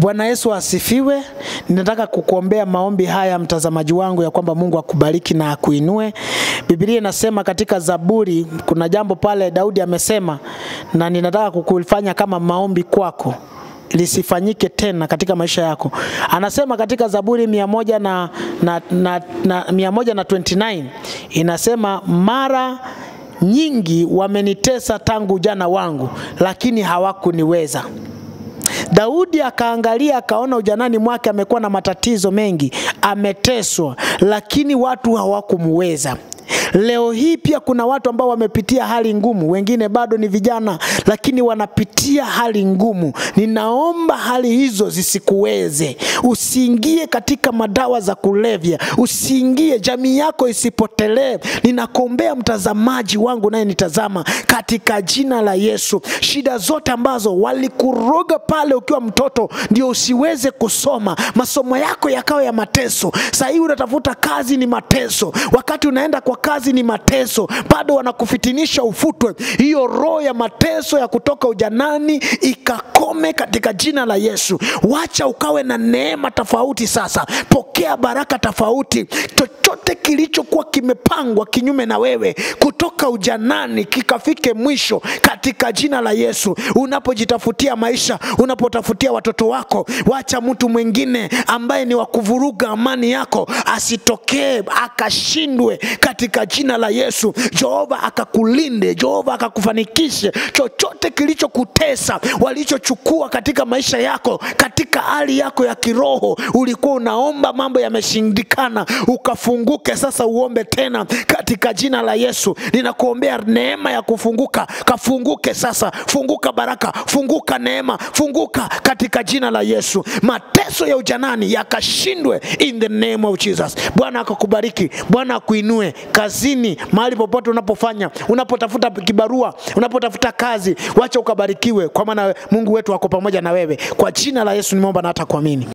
Bwana Yesu asifiwe. Ninataka kukuombea maombi haya mtazamaji wangu, ya kwamba Mungu akubariki na akuinue. Biblia inasema katika Zaburi, kuna jambo pale Daudi amesema, na ninataka kukufanya kama maombi kwako lisifanyike tena katika maisha yako. Anasema katika Zaburi 129 inasema, mara nyingi wamenitesa tangu ujana wangu, lakini hawakuniweza. Daudi akaangalia akaona ujanani mwake amekuwa na matatizo mengi, ameteswa, lakini watu hawakumuweza. Leo hii pia kuna watu ambao wamepitia hali ngumu, wengine bado ni vijana lakini wanapitia hali ngumu. Ninaomba hali hizo zisikuweze. Usiingie katika madawa za kulevya, usiingie, jamii yako isipotelee. Ninakuombea mtazamaji wangu naye nitazama, katika jina la Yesu. Shida zote ambazo walikuroga pale ukiwa mtoto ndio usiweze kusoma, masomo yako yakawa ya mateso. Sasa hivi unatafuta kazi ni mateso, wakati unaenda kwa kazi ni mateso, bado wanakufitinisha ufutwe. Hiyo roho ya mateso ya kutoka ujanani ikakome katika jina la Yesu. Wacha ukawe na neema tofauti sasa. Pokea baraka tofauti. Chochote kilichokuwa kimepangwa kinyume na wewe kutoka ujanani kikafike mwisho katika jina la Yesu. Unapojitafutia maisha, unapotafutia watoto wako, wacha mtu mwingine ambaye ni wakuvuruga amani yako asitokee akashindwe katika jina la Yesu. Jehova akakulinde, Jehova akakufanikishe. Chochote kilichokutesa, walichochukua katika maisha yako, katika hali yako ya kiroho, ulikuwa unaomba mambo yameshindikana, ukafunguke sasa, uombe tena katika jina la Yesu. Ninakuombea neema ya kufunguka, kafunguke sasa. Funguka baraka, funguka neema, funguka katika jina la Yesu. Mateso ya ujanani yakashindwe in the name of Jesus. Bwana akakubariki, Bwana akuinue kazini, mahali popote unapofanya, unapotafuta kibarua, unapotafuta kazi, wacha ukabarikiwe, kwa maana Mungu wetu ako pamoja na wewe. Kwa jina la Yesu nimeomba na hata kuamini.